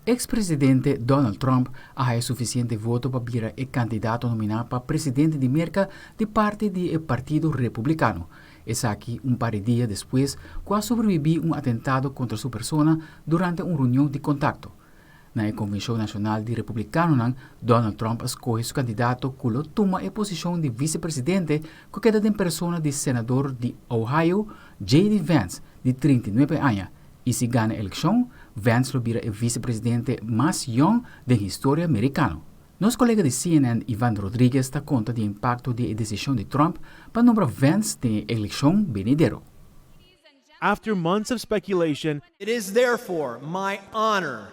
Ex-presidente Donald Trump ha suficiente voto para virar el candidato nominado para presidente de Merca de parte del Partido Republicano. Es aquí un par de días después que sobrevivió un atentado contra su persona durante una reunión de contacto. En la Convención Nacional de Republicanos, Donald Trump escoge su candidato que lo toma en posición de vicepresidente que queda en persona del senador de Ohio, Vance, de 39 años. Y si gana la elección, Vance lo vira el vicepresidente más joven de la historia americana. Nuestro colega de CNN, Iván Rodríguez, da conta del impacto de la decisión de Trump para nombrar Vance de la elección venidero. After months of speculation, it is therefore my honor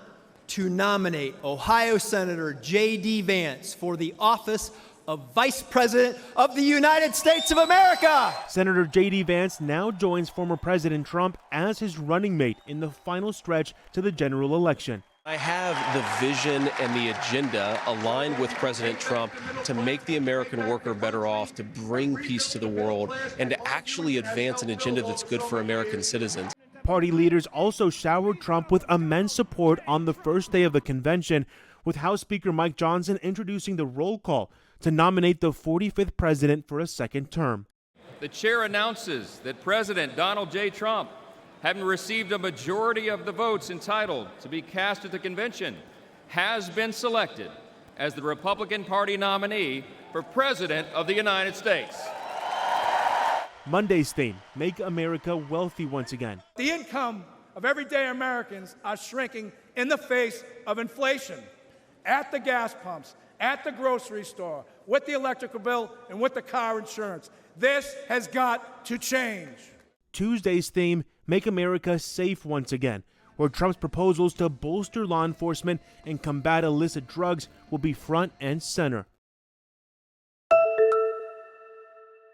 to nominate Ohio Senator J.D. Vance for the office of Vice President of the United States of America. Senator J.D. Vance now joins former President Trump as his running mate in the final stretch to the general election. I have the vision and the agenda aligned with President Trump to make the American worker better off, to bring peace to the world, and to actually advance an agenda that's good for American citizens. Party leaders also showered Trump with immense support on the first day of the convention, with House Speaker Mike Johnson introducing the roll call to nominate the 45th president for a second term. The chair announces that President Donald J. Trump, having received a majority of the votes entitled to be cast at the convention, has been selected as the Republican Party nominee for President of the United States. Monday's theme, Make America Wealthy Once Again. The income of everyday Americans are shrinking in the face of inflation. At the gas pumps, at the grocery store, with the electrical bill, and with the car insurance. This has got to change. Tuesday's theme, Make America Safe Once Again, where Trump's proposals to bolster law enforcement and combat illicit drugs will be front and center.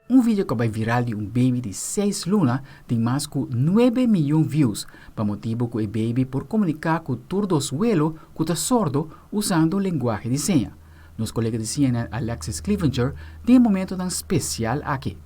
Vídeo que vai viral de baby de 6 lunas tem mais de 9 milhões de views, para motivo que o baby por comunicar com todo o suelo que está sordo usando lenguaje de seña. Nos colegas de CNN, Alexis Clevenger, tem momento tão especial aqui.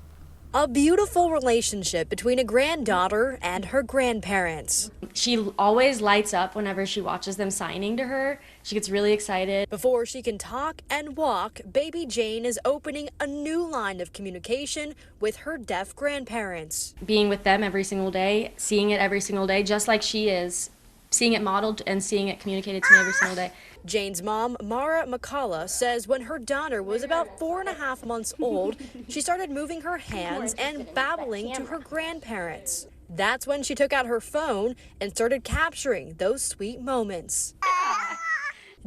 A beautiful relationship between a granddaughter and her grandparents. She always lights up whenever she watches them signing to her. She gets really excited. Before she can talk and walk, baby Jane is opening a new line of communication with her deaf grandparents. Being with them every single day, seeing it every single day, just like she is, seeing it modeled and seeing it communicated to me every single day. Jane's mom, Mara McCullough, says when her daughter was about 4.5 months old, she started moving her hands and babbling to her grandparents. That's when she took out her phone and started capturing those sweet moments.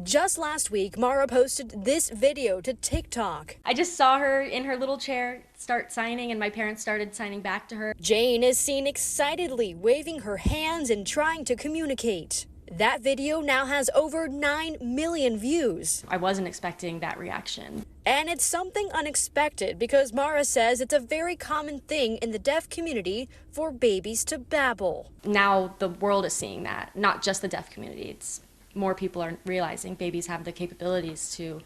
Just last week, Mara posted this video to TikTok. I just saw her in her little chair start signing, and my parents started signing back to her. Jane is seen excitedly waving her hands and trying to communicate. That video now has over 9 million views. I wasn't expecting that reaction. And it's something unexpected because Mara says it's a very common thing in the deaf community for babies to babble. Now the world is seeing that, not just the deaf community. More people are realizing babies have the capabilities to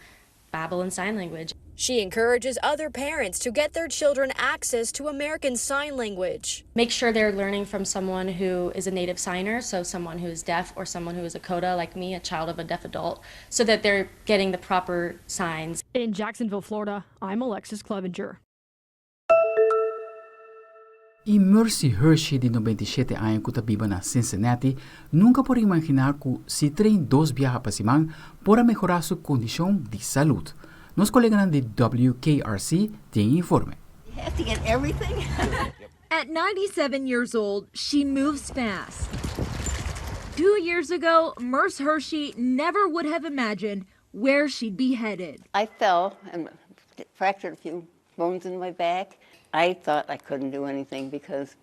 babble in sign language. She encourages other parents to get their children access to American Sign Language. Make sure they're learning from someone who is a native signer, so someone who is deaf or someone who is a coda like me, a child of a deaf adult, so that they're getting the proper signs. In Jacksonville, Florida, I'm Alexis Clevenger. E Mercy Hershey, de 97 anos, que vive na Cincinnati, nunca pode imaginar que se treina 2 biaha para siman para melhorar sua condição de saúde. Nos colegas de WKRC têm informe. You have to get everything. At 97 years old, she moves fast. 2 years ago, Merce Hershey never would have imagined where she'd be headed. I fell and fractured a few bones in my back. I thought I couldn't do anything because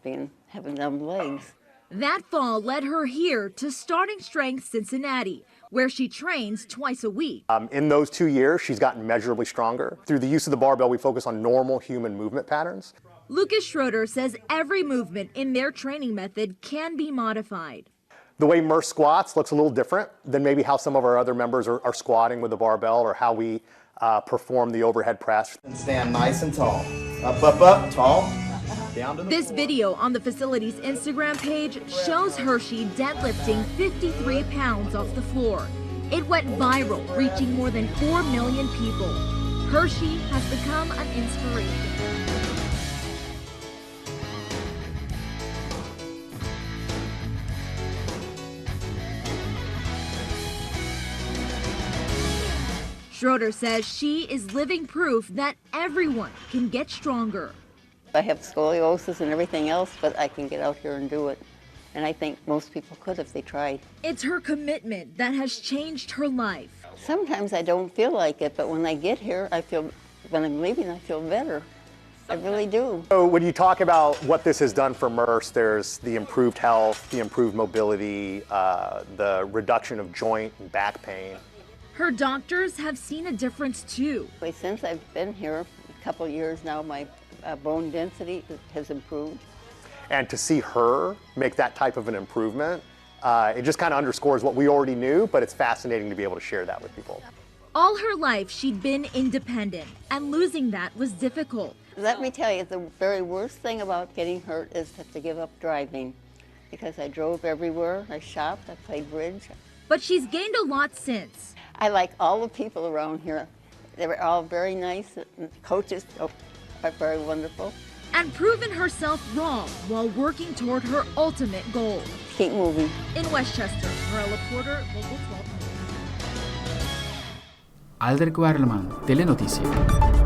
having numb legs. That fall led her here to Starting Strength Cincinnati, where she trains twice a week. In those 2 years, she's gotten measurably stronger. Through the use of the barbell, we focus on normal human movement patterns. Lucas Schroeder says every movement in their training method can be modified. The way Merce squats looks a little different than maybe how some of our other members are squatting with the barbell or how we perform the overhead press. And stand nice and tall. Up, tall. This video on the facility's Instagram page shows Hershey deadlifting 53 pounds off the floor. It went viral, reaching more than 4 million people. Hershey has become an inspiration. Schroeder says she is living proof that everyone can get stronger. I have scoliosis and everything else, but I can get out here and do it. And I think most people could if they tried. It's her commitment that has changed her life. Sometimes I don't feel like it, but when I get here, when I'm leaving, I feel better. I really do. So when you talk about what this has done for Merce, there's the improved health, the improved mobility, the reduction of joint and back pain. Her doctors have seen a difference too. Since I've been here a couple of years now, my bone density has improved. And to see her make that type of an improvement, it just kind of underscores what we already knew, but it's fascinating to be able to share that with people. All her life, she'd been independent, and losing that was difficult. Let me tell you, the very worst thing about getting hurt is to give up driving, because I drove everywhere, I shopped, I played bridge. But she's gained a lot since. I like all the people around here. They were all very nice, and coaches are very wonderful. And proven herself wrong while working toward her ultimate goal. Keep moving. In Westchester, Marella Porter, Local 12 News. Aldric Werleman, Telenoticia.